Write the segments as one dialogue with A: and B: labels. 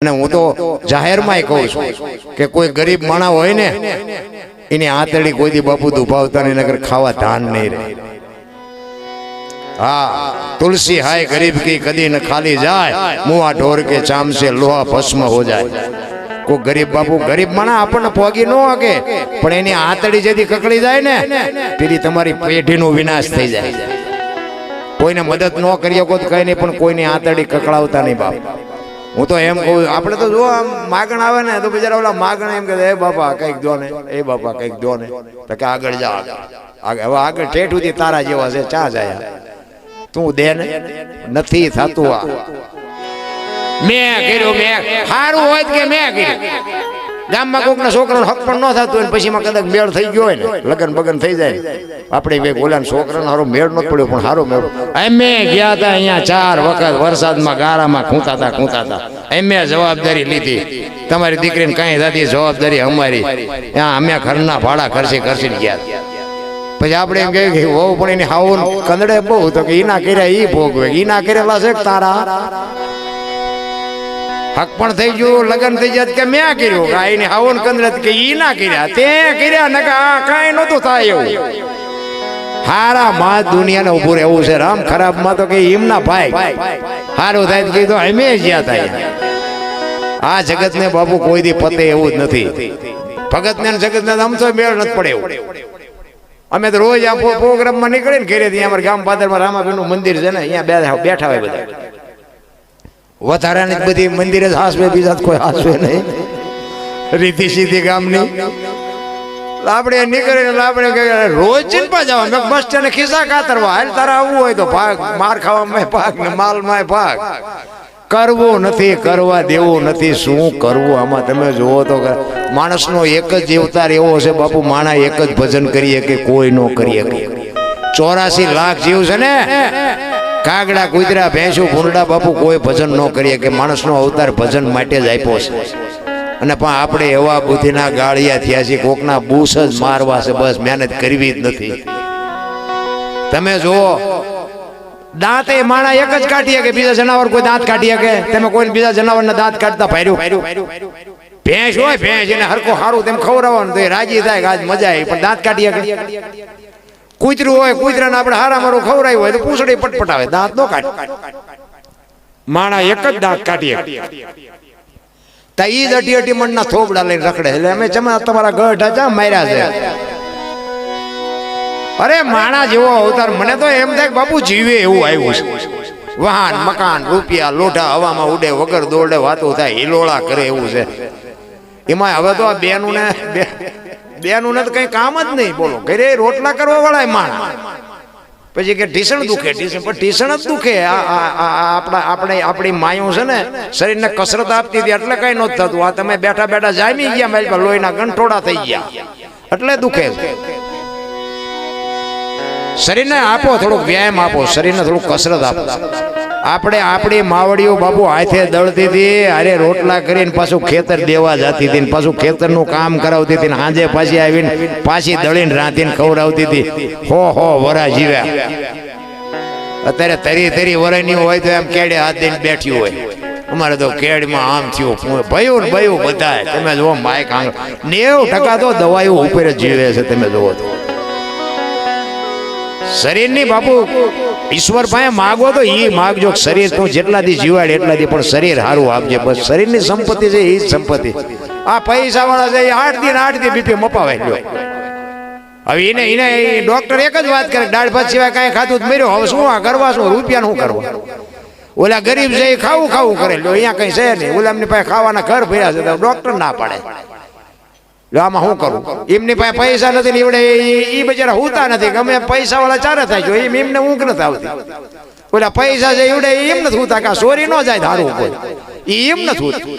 A: અને હું તો જાહેરમાં કહું છું કે કોઈ ગરીબ માણસ હોય ને એની આતડી કોઈ દી બાપુ દુભાવતા નહીં, નગર ખાવા ધાન નહીં રહે। हाँ तुलसी हाय गरीब की कदी न खाली जाए, मुआ ढोर के चाम से लोहा भस्म हो जाए। को गरीब बापू गरीब माना अपन पोगी नो आगे पण एनी आतड़ी जदी ककड़ी जाए ने तेरी तुम्हारी पेढ़ी नो विनाश થઈ જાય। કોઈને મદદ ન કરી શકો તો કઈ નહીં, પણ કોઈની આતડી કકડાવતા નહીં બાપ। હું તો એમ કહું, આપણે તો જો આમ માગણ આવે ને તો બિચારા ઓલા માગણ એમ કહે એ બાપા કઈક દો ને, એ બાપા કઈક દો ને, તો કે આગળ જા, હવે આગળ ઠેઠ સુધી તારા જેવા છે ચા જાય તું દે ને, નથી થતું। આ મેં કર્યું, મેં સારું હોય કે મેં કર્યું। ગામમાં કોકના છોકરાનો હક પણ ન થતું હોય પછી માં કદાચ મેળ થઈ ગયો હોય ને, લગન બગન થઈ જાય, આપણે બે ગોલાન છોકરાનો સારો મેળ ન પડ્યો પણ સારો મેળ। અમે ગયા હતા અહીંયા 4 વખત વરસાદમાં ગારામાં ખૂંતાતા ખૂંતાતા, અમે જવાબદારી લીધી, તમારી દીકરીને કઈ થતી જવાબદારી અમારી, ત્યાં અમે ઘરના ભાડા ખર્ચી ખર્ચી ગયા। પછી આપણે એમ કહ્યું કે વહુ પણ એની હાવું કંદડે બહુ, તો કે ઈના કર્યા ઈ ભોગવે, ઈના કરેલા છે તારા હક પણ થઈ ગયું, લગન થઈ જાય કે મેં કર્યું, એની હાવું કંદડે કે ઈ ના કર્યા તે કર્યા ને કાંઈ નહોતું થાય એવું। હારા માં દુનિયાને ઉભું રહેવું છે, રામ ખરાબ માં તો કે એમના ભાઈ સારું થાય તો કીધું અમે જ્યાં થાય। આ જગત ને બાપુ કોઈ દી પતે એવું જ નથી, ભગત ને જગત ને આમ તો મેળ નથી પડે એવું। અમે તો રોજ આ પ્રોગ્રામમાં નીકળીને ઘરેથી અમારા ગામ પાદરમાં રામાપીરનું મંદિર છે ને, અહીંયા બેઠા હોય બધા, વધારાની બધી મંદિરે જ હાસવે, બીજા કોઈ હાસવે નહીં, રીતિ સીધી ગામની। આપણે નીકળીને આપણે રોજ ચિંપા જવા બસ સ્ટેન્ડ ખિસ્સા કાતરવા, હાલ તારા આવવું હોય તો ભાગ, માર ખાવામાં ભાગ ને માલમાં ભાગ, કરવું નથી, કરવા દેવું નથી, શું કરવું આમાં તમે જુઓ તો માણસનો એક જ અવતાર એવો છે બાપુ, માણા એક જ ભજન કરીએ કે કોઈ નો કરીએ। 84 લાખ જીવ છે ને, કાગડા કૂતરા ભેંસું ભૂંડા બાપુ કોઈ ભજન ન કરીએ કે માણસનો અવતાર ભજન માટે જ આપ્યો છે। અને પણ આપણે એવા બુદ્ધિના ગાળિયા થયા છે, કોકના બૂસ જ મારવા છે, બસ મહેનત કરવી જ નથી। તમે જુઓ દાંત એ માણા એક જ કાઢીએ કે બીજા જનાવર કોઈ દાંત કાઢીએ કે તમે કોઈ બીજા જનાવરના દાંત કાઢતા ભાર્યું? ભેંસ હોય ભેંસ એને હરકો સારું તેમ ખવડાવવાનું તો એ રાજી થાય કે આજ મજા આવી, પણ દાંત કાઢીએ કે? કૂતરું હોય કૂતરાને આપણે હારા મારું ખવડાવ્યું હોય તો પૂંછડી પટપટાવે, દાંત નો કાઢે। માણા એક જ દાંત કાઢીએ તા ઈ જ 80 મણના થોબડા લઈને રખડે, એટલે અમે ચમા તમારા ગઢા ચા માર્યા છે। અરે માણા જેવો અવતાર મને તો એમ થાય બાપુ જીવે એવું આવ્યું છે। વાહન મકાન રૂપિયા લોઢા હવામાં ઉડે, વગર દોડે વાતો થાય, હિલોળા કરે એવું છે। એમાં હવે તો આ બેનું ને તો કઈ કામ જ નહીં, બોલો ઘરે રોટલા કરવા વાળા માણા, પછી કે ઢીસણ દુખે, ઢીસણ પણ ઢીસણ જ દુખે। આપણી માયું છે ને શરીરને કસરત આપતી હતી એટલે કઈ નહોતું થતું, આ તમે બેઠા બેઠા જામી ગયા, મારી પર લોહીના ગંઠોડા થઈ ગયા એટલે દુખે છે। શરીરને આપો થોડુંક વ્યાયામ આપો, શરીરને થોડુંક કસરત આપો। આપણે આપણી માવડીઓ બાપુ હાથે દળતી હતી, અરે રોટલા કરીને પાછું ખેતર દેવા જતી હતી, પાછું ખેતરનું કામ કરાવતી હતી, સાંજે પાછી આવીને પાછી દળીને રાંધીને ખવડાવતી હતી। હો વરા જીવ્યા, અત્યારે તરી વરાની હોય તો એમ કેડે હાથ દઈને બેઠી હોય। અમારે તો કેડમાં આમ થયું ભયું ને ભયું બધા, તમે જુઓ માઇક 90% તો દવાઈઓ ઉપર જ જીવે છે। તમે જુઓ તો શરીરની બાપુ ઈશ્વર પાસે માગો તો ઈ માગજો, શરીર તો જેટલા દી જીવાડ એટલા દી, પણ શરીર સારું આપજે બસ। શરીરની સંપત્તિ છે એ જ સંપત્તિ। આ પૈસા વાળા છે 8 દી બીપી મપાવાય લ્યો। હવે એને ડોક્ટર એક જ વાત કરે, દાળ ભાત સિવાય કાંઈ ખાધું જ મર્યો, હવે શું આ કરવા, શું રૂપિયાનું શું કરવા? ઓલા ગરીબ છે એ ખાવું કરે લ્યો, અહીંયા કઈ છે નહીં, ઓલા એમની પાસે ખાવાના ઘર ભર્યા છે, ડોક્ટર ના પાડે। આમાં શું કરું? એમની પાસે પૈસા નથી ને એવડે એ બજારા હોતા નથી, ગમે પૈસા વાળા ચારે થાય જો એમને ઊંઘ નથી આવતી, ઓલા પૈસા છે એવડે એમ નથી હોતા કે સોરી ન જાય ધારું કોઈ, એમ નથી હોતું।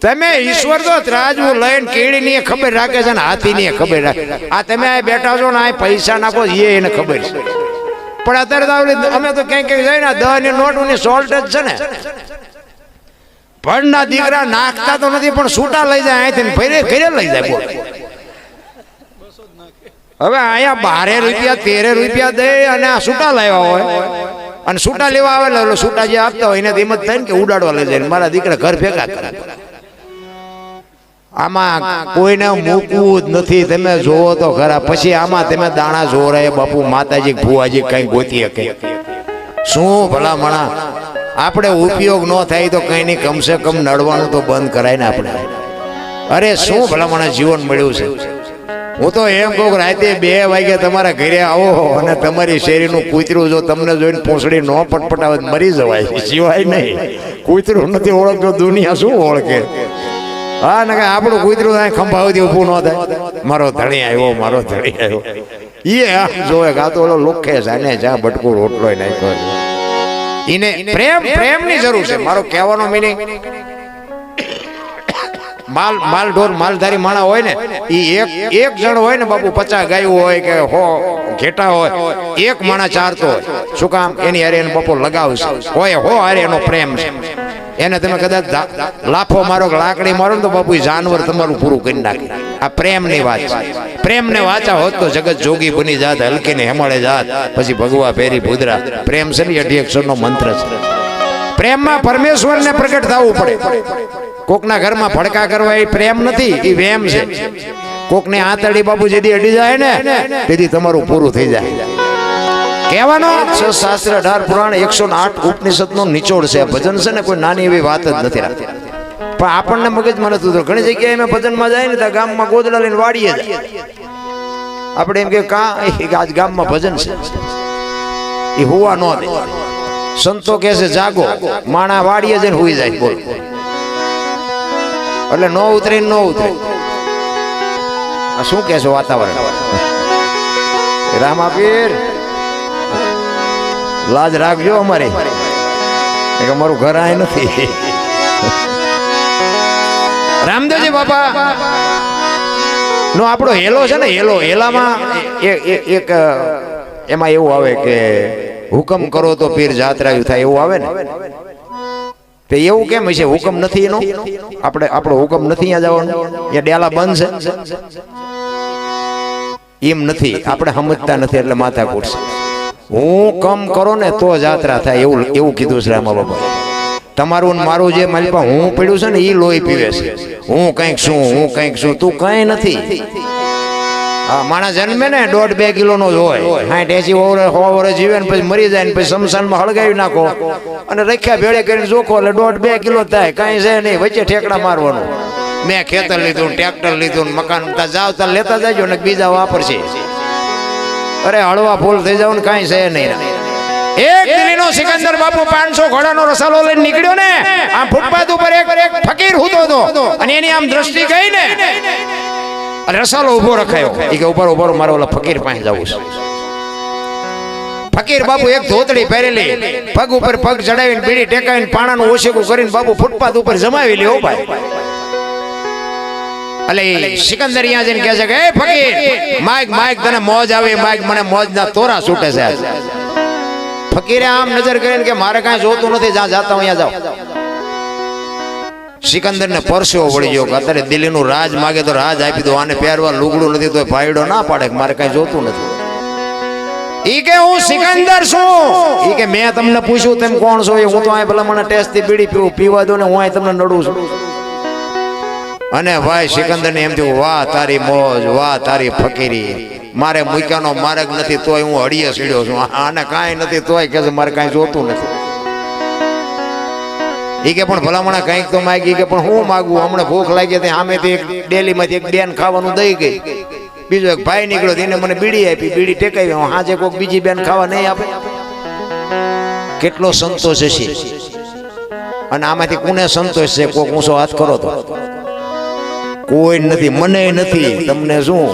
A: તમે ઈશ્વર તો ત્રાજવું લઈને કેળી ની ખબર રાખે છે ને હાથી ની ખબર રાખે। આ તમે આ બેઠા છો ને આ પૈસા નાખો એને ખબર છે, પણ અત્યારે તો અમે તો ક્યાંક જાય ને 10 ની નોટ ની શોર્ટેજ છે ને, ભણના દીકરા નાખતા તો નથી પણ છૂટા લઈ જાય અહીંથી ઘરે લઈ જાય। બોલ હવે અહીંયા 12 રૂપિયા 13 રૂપિયા દે અને આ છૂટા લાવ્યા હોય અને છૂટા લેવા આવેલા એટલે છૂટા જે આપતા હોય એને એમ જ થાય ને કે ઉડાડવા લઈ જાય મારા દીકરા ઘર ભેગા કરે. આમાં કોઈને મૂકવું જ નથી. તમે જોવો તો ખરા. પછી આમાં તમે દાણા જોરાય બાપુ માતાજી ભુવાજી કઈ ગોતી શકે શું ભલામણા? આપણે ઉપયોગ ન થાય તો કઈ નહીં, કમસે કમ નડવાનું તો બંધ કરાય ને આપણે. અરે શું ભલામણા જીવન મળ્યું છે. હું તો એમ કહું રાતે 2 વાગે તમારા ઘરે આવો અને તમારી શેરીનું કૂતરું જો તમને જોઈને પૂંછડી ન પટપટાવે મરી જવાય સિવાય નહીં. કૂતરું નથી ઓળખતો દુનિયા શું ઓળખે? હા ને આપણું કૂતરું ખંભાવતી ઊભું ન થાય મારો ધણી આવ્યો મારો ધણી આવ્યો એ જોવે કા તો ઓલો લોખે જાને જ્યાં બટકું રોટલો નાખ્યો. એને પ્રેમની જરૂર છે. મારો કહેવાનો મિનિંગ માલ ઢોર માલધારી માણા હોય ને એ એક જણ હોય ને બાપુ 50 ગાયું હોય કે 100 ઘેટા હોય, એક માણા ચારતો હોય. શું કામ? એની હારે એને બાપુ લગાવશે હોય હારે એનો પ્રેમ છે. એને તમે કદાચ લાફો મારો લાકડી મારો ને તો બાપુ જાનવર તમારું પૂરું કરી નાખે. આ પ્રેમની વાત છે. પ્રેમને વાંચા હોત તો જગત જોગી બની જાત, હલકીને હેમાળે જાત, પછી ભગવા ફેરી ભૂદરા. પ્રેમ છે ને 28 નો મંત્ર છે. પ્રેમમાં પરમેશ્વરને પ્રગટ થવું પડે. કોકના ઘરમાં ભડકા કરવા એ પ્રેમ નથી, એ વેમ છે. કોકને આતડી બાપુ જેથી અડી જાય ને તેથી તમારું પૂરું થઈ જાય. કહેવાનો શાસ્ત્ર 18 પુરાણ 108 ઉપનિષદ નો નિચોડ છે. ભજન છે ને કોઈ નાની એવી વાત જ નથી રાખતી. પણ આપણને મગજમાં નથી ઉતરતું. ઘણી જગ્યાએ અમે ભજનમાં જાય ને ત્યાં ગામમાં ગોદડા લઈને વાડીએ જાય. આપણે એમ કે આજ ગામમાં ભજન છે, એ હોવા ન દે. સંતો કહે છે જાગો, માણા વાડીએ જઈને હોઈ જાય. બોલ એટલે ન ઉતરે ન ઉતરે. શું કે છે વાતાવરણ? રામાપીર લાજ રાખજો અમારે, અમારું ઘર આ નથી. રામદેવજી બાપા નો આપણો હેલો છે ને, હેલામાં એક એમાં એવું આવે કે હુકમ કરો તો પીર જાત્રાયું થાય એવું આવે ને. તો એવું કેમ છે? હુકમ નથી એનો? આપણો હુકમ નથી અહીંયા જવાનું, અહીંયા ડેલા બંધ છે એમ નથી. આપણે સમજતા નથી એટલે માથા કૂટશે. હું કમ કરો ને તો જાત્રા થાય એવું કીધું છે રામા બાબા. તમારું મારું જે માલિપા હું પડ્યું છે ને એ લોહી પીવે છે. હું કંઈક છું તું કઈ નથી. હા, માણસ જન્મે ને 1.5-2 કિલોનો જ હોય, 60-80 વર્ષ જીવે ને પછી મરી જાય ને પછી શમશાનમાં હળગાવી નાખો અને રખ્યા ભેળે કરીને જોખો એટલે 1.5-2 કિલો થાય. કઈ છે નહીં, વચ્ચે ઠેકડા મારવાનું. મેં ખેતર લીધું, ટ્રેક્ટર લીધું, મકાન જાવ ત્યાં લેતા જાજો ને બીજા વાપરશે. અરે હળવા ફૂલ થઈ જાવ ને કઈ છે નહીં. એક દિલ્હીનો સિકંદર બાપુ 500 ઘોડાનો રસાલો લઈને નીકળ્યો ને, આમ ફૂટપાથ ઉપર એક ફકીર હૂતો હતો અને એની આમ દ્રષ્ટિ ગઈ ને રસાલો ઉભો રખાયો. એ કે ઉપર મારો ઓલા ફકીર પાસે જવું છે. ફકીર બાપુ એક ધોતડી પહેરેલી, પગ ઉપર પગ ચડાવીને બીડી ટેકાવીને પાણાનું ઓશેકું કરીને બાપુ ફૂટપાથ ઉપર જમાવી લ્યો ભાઈ. એટલે સિકંદર અહીંયા જઈને કહે છે કે એ ફકીર માઈક તને મોજ આવે, માઈક મને મોજના તોરા છૂટે છે. ફકીરે આમ નજર કરીને કે મારે કાંઈ જોતું નથી, જ્યાં જાતા હું અહીંયા જાઉં. સિકંદર ને પરસેવો વળી ગયો. અત્યારે દિલ્હીનું રાજ માગે તો રાજ આપી દો, આને પહેરવા લુગડું નથી તો ભાઈડો ના પાડે કે મારે કાંઈ જોતું નથી. ઈ કે હું સિકંદર છું. ઈ કે મેં તમને પૂછ્યું તેમ કોણ છો? હું તો આ ભલા મને ટેસ્ટ થી બીડી પીવા દો ને હું આ તમને નડું છું. અને ભાઈ સિકંદર ને એમ થયું વાહ તારી મોજ, વાહ તારી ફકીરી. મારે મૂક્યાનો માર્ગ નથી તોય હું હળીએ સીડ્યો છું. આને કાંઈ નથી તોય કે મારે કાંઈ જોતું નથી. ઈ કે પણ ભલામણા કંઈક તો માગી. કે પણ હું માગું? હમણાં ભૂખ લાગી હતી, સામેથી એક ડેલીમાંથી એક બેન ખાવાનું દઈ ગઈ. બીજો એક ભાઈ નીકળ્યો, એને મને બીડી આપી, બીડી ટેકાવી. હાજે કોઈક બીજી બેન ખાવા નહીં આપે. કેટલો સંતોષ છે. અને આમાંથી કોને સંતોષ છે? કોઈક ઊંચો હાથ કરો તો કોઈ નથી, મને નથી, તમને શું?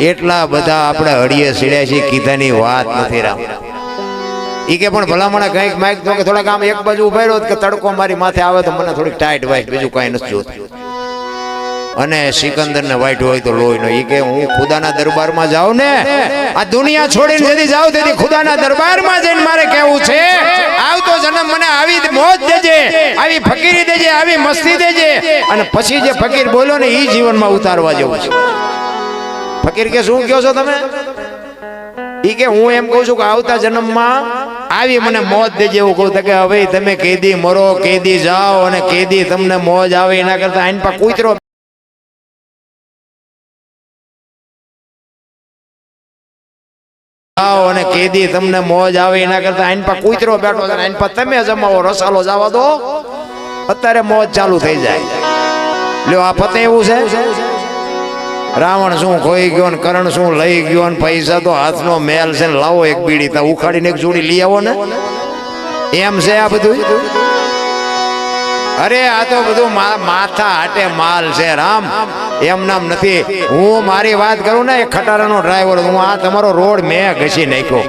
A: એટલા બધા આપણે હળીએ સીડ્યા છીએ, કીધાની વાત નથી રામ. ઈ કે પણ ભલામણા કંઈક માઈક તો કે થોડાક આમ એક બાજુ ઉભા રહ્યો કે તડકો મારી માથે આવે તો મને થોડીક ટાઈટ વાઈટ, બીજું કઈ નથી જોતું. અને સિકંદર ને વાઈટ હોય તો લોહી નો. ઈ કે હું ખુદાના દરબારમાં જાઉં ને, આ દુનિયા છોડીને જેથી જાઉં તેથી ખુદાના દરબારમાં જઈને મારે કહેવું છે આવતો જન્મ મને આવી મોજ દેજે, આવી ફકીરી દેજે, આવી મસ્તી દેજે. અને પછી જે ફકીર બોલ્યો ને એ જીવનમાં ઉતારવા જેવું છે. ફકીર કે શું કહો છો તમે? ઈ કે હું એમ કહું છું કે આવતા જન્મમાં આવી મને મોજ દેજે એવું કહું કે હવે તમે કેદી મરો કેદી જાઓ અને કેદી તમને મોજ આવે એના કરતા આઈન પા કૂતરો અને કેદી તમને મોજ આવે એના કરતા આઈન પા કૂતરો બેઠો છે આઈન પા તમે જમાવો રસાલો જવા દો અત્યારે મોજ ચાલુ થઈ જાય લ્યો આ પતે એવું છે રાવણ શું ખોઈ ગયો ને કરણ શું લઈ ગયો ને પૈસા તો હાથનો મેલ છે ને લાવો એક બીડી તા ઉખાડીને એક જોડી લઈ આવો ને એમ છે આ બધું અરે આ તો બધું માથા હાટે માલ છે રામ એમ નામ નથી હું મારી વાત કરું ને એક ખટારાનો ડ્રાઈવર હું આ તમારો રોડ મેં ઘસી નાખ્યો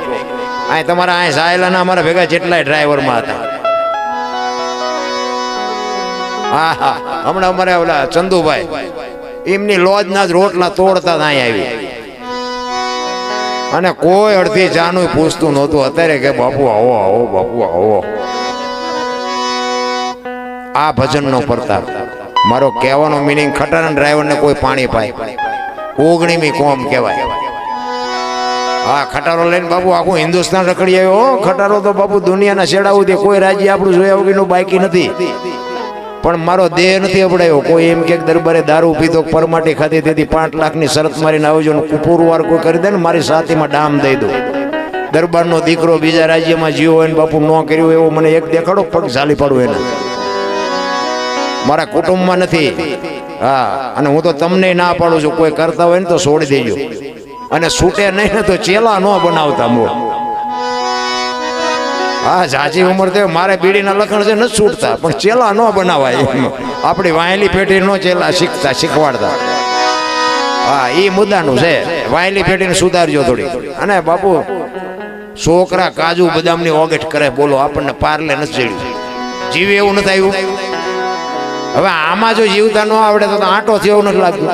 A: આ તમારા આ સાયલાના અમારા ભેગા જેટલાય ડ્રાઈવરમાં હતા હા હા હમણાં અમારે ઓલા ચંદુભાઈ એમની લોજના જ રોટલા તોડતા અહીં આવી અને કોઈ અડધી જાનું પૂછતું નહોતું અત્યારે કે બાપુ આવો આવો બાપુ આવો આ ભજનનો પ્રતાપ મારો કહેવાનો મીનિંગ ખટારા ડ્રાઈવરને કોઈ પાણી પાય ઓગણીમી કોમ કહેવાય હા ખટારો લઈને બાપુ આખું હિન્દુસ્તાન રખડી આવ્યો ખટારો તો બાપુ દુનિયાના છેડા સુધી કોઈ રાજ્ય આપણું જોયા વગરનું બાકી નથી પણ મારો દેહ નથી અપડાયો કોઈ એમ કે દરબારે દારૂ પીધો પરમાટી ખાધી તેથી 5 લાખની શરત મારીને આવજો ને પુરવાર કોઈ કરી દે ને મારી સાથીમાં ડામ દઈ દો દરબારનો દીકરો બીજા રાજ્યમાં જીવો હોય ને બાપુ ન કર્યું એવો મને એક દેખાડો પગ ઝાલી પાડું એને મારા કુટુંબમાં નથી હા અને હું તો તમને ના પાડું છું કોઈ કરતા હોય ને તો છોડી દેજો અને છૂટે નહીં ને તો ચેલા ન બનાવતા મો હા ઝાઝી ઉંમર થયો મારે બીડીના લખણ છે નથી છૂટતા પણ ચેલા ન બનાવાય આપણી વાયેલી પેઢી નો ચેલા શીખવાડતા હા એ મુદ્દાનું છે વાયેલી પેઢીને સુધારજો થોડી અને બાપુ છોકરા કાજુ બદામની ઓગેટ કરે બોલો આપણને પારલે નથી ચડ્યું જીવે એવું નથી આવ્યું હવે આમાં જો જીવતા ન આવડે તો આંટો થયો નથી લાગતું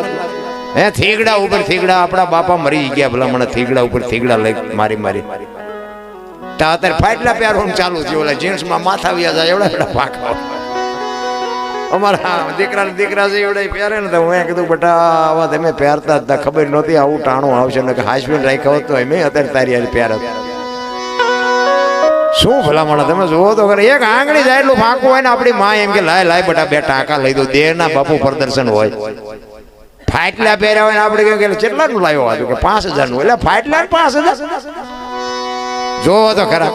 A: હે થીગડા ઉપર થીગડા આપણા બાપા મરી ગયા ભલા મને થીગડા ઉપર થીગડા લઈ મારી અત્યારે ફાટલા પહેરવાનું ચાલુ થયું ઓલા જીન્સમાં માથા વ્યા જાય એવડા પાકા અમારા દીકરા છે એવડા પહેરે ને તો મેં કીધું બેટા આવા તમે પહેરતા હતા ખબર નહોતી આવું ટાણું આવશે ને કે હાસવીને રાખ્યા હોત તો મેં અત્યારે તારી હારી પહેર શું ભલામણ તમે જોવો તો ખરે એક આંગળી જાય એટલું ફાંકું હોય ને આપણી માં એમ કે લાય બેટા બે ટાંકા લઈ દો દેહના બાપુ પ્રદર્શન હોય ફાટલા પહેર્યા હોય ને આપણે કેમ કે કેટલાનું લાવ્યો હતું કે 5000 નું એટલે ફાટલા 5000 જો તો ખરા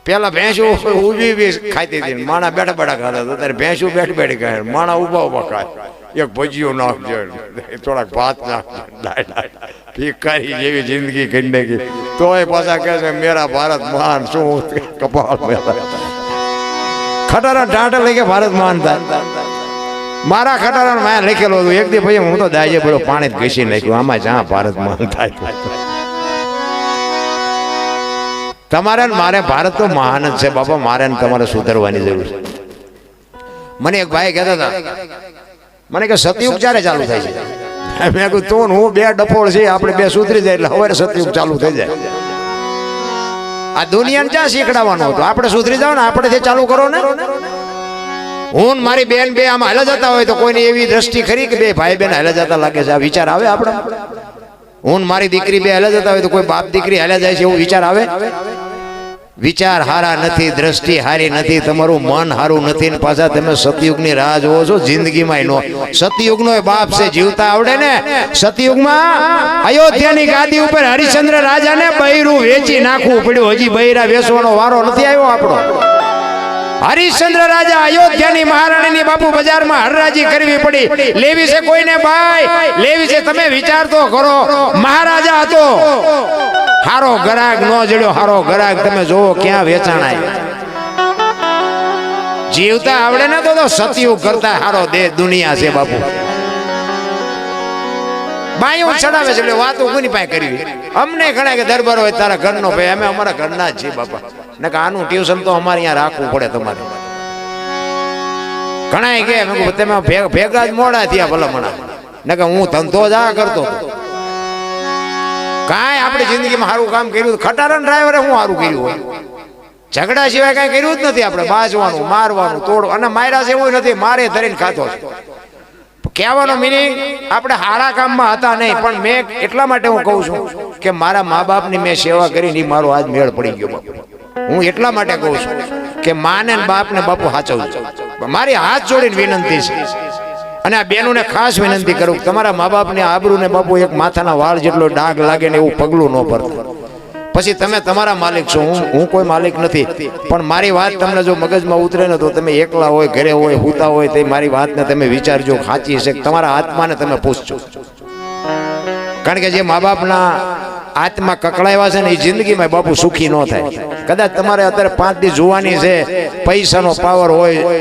A: પેલા ભેંસું ઉભી ખાતી હતી માણા બેઠા બેઠા ખાતા હતા ત્યારે ભેંસું બેઠી ખાય માણા ઉભા ખાય એક ભજીયો નાખજો થોડાક ભાત નાખજો ભિખારી જેવી જિંદગી કરી નાખી તોય પાછા કહે છે મેરા ભારત મહાન શું કપાળ ખટારા ટાટા લઈ કે ભારત મહાન થાય મારા ખટારા મેં લખેલો હતું એક દી ભાઈ હું તો દાજે બધો પાણી ઘસી નાખ્યું આમાં જ્યાં ભારત મહાન થાય તમારે મારે ભારત તો મહાન જ છે બાપા મારે તમારે સુધરવાની જરૂર છે મને એક ભાઈ કહેતા હતા મને કે સતયુગ ક્યારે ચાલુ થાય છે મેં કહ્યું તો હું બે ડફોળ છે આપણે બે સુધરી જાય એટલે હવે સતયુગ ચાલુ થઈ જાય આ દુનિયાને ક્યાં શીખડાવવાનું હતું આપણે સુધરી જાવ ને આપણે ચાલુ કરો ને હું મારી બેન બે આમાં હાલા જતા હોય તો કોઈની એવી દ્રષ્ટિ ખરી કે બે ભાઈ બેન હાલા જતા લાગે છે આ વિચાર આવે આપણે હું મારી દીકરી બે હાલા જતા હોય તો કોઈ બાપ દીકરી હાલા જાય છે એવો વિચાર આવે વિચાર હારા નથી દ્રષ્ટિ હારી નથી તમારું મન હારું નથી ને પાછા તમે સતયુગની રાહ જોવો છો જિંદગીમાં નો સતયુગનો બાપ છે જીવતા આવડે ને સતયુગમાં અયોધ્યાની ગાદી ઉપર હરિશ્ચંદ્ર રાજાને બૈરું વેચી નાખવું પડ્યું હજી બૈરા વેચવાનો વારો નથી આવ્યો આપણો હરિશ્ચંદ્ર રાજા અયોધ્યાની મહારાણીની બાપુ બજારમાં હરરાજી કરવી પડી લેવી છે કોઈને ભાઈ લેવી છે તમે વિચાર તો કરો મહારાજા હતો હારો ગરાગ નો જડ્યો હારો ગરાગ તમે જોવો ક્યાં વેચાણાય જીવતા આવડે ને તો સતયુગ કરતા હારો દેહ દુનિયા છે બાપુ બાયું ચડાવે છે એટલે વાતો કોની પાસે કરવી અમને ઘણા કે દરબાર હોય તારા ઘરનો ભાઈ અમે અમારા ઘરના જ છીએ બાપા ને કે આનું ટ્યુશન તો અમારે અહીંયા રાખવું પડે તમારે ઘણા કે તમે ભેગા જ મોડા થયા ભલામણા ને કે હું ધંધો જ આ કરતો કાંઈ આપણી જિંદગીમાં સારું કામ કર્યું ખટારા ડ્રાઈવરે હું સારું કર્યું હોય ઝઘડા સિવાય કાંઈ કર્યું જ નથી આપણે બાજવાનું મારવાનું તોડવાનું અને માર્યા છે એવું નથી મારે ધરીને ખાતો કહેવાનો મિનિંગ આપણે હારા કામમાં હતા નહીં, પણ મેં એટલા માટે હું કહું છું કે મારા મા બાપની મેં સેવા કરીને મારો આજ મેળ પડી ગયો બાપુ. હું એટલા માટે કહું છું કે માને ને બાપને બાપુ સાચવજો. મારી હાથ જોડીને વિનંતી છે, અને આ બેનોને ખાસ વિનંતી કરું કે તમારા મા બાપને આબરૂને બાપુ એક માથાના વાળ જેટલો ડાઘ લાગે ને એવું પગલું ન ભરતા. પછી તમે તમારા માલિક છો, હું કોઈ માલિક નથી, પણ મારી વાત તમને જો મગજમાં ઉતરે ને તો તમે એકલા હોય, ઘરે હોય, હુતા હોય, તે મારી વાતને તમે વિચારજો સાચી છે કે તમારા આત્માને તમે પૂછજો. કારણ કે જે મા બાપના આત્મા કકડાવ્યા છે ને એ જિંદગીમાં બાપુ સુખી ન થાય. કદાચ તમારે અત્યારે 5 દી જોવાની છે, પૈસાનો પાવર હોય,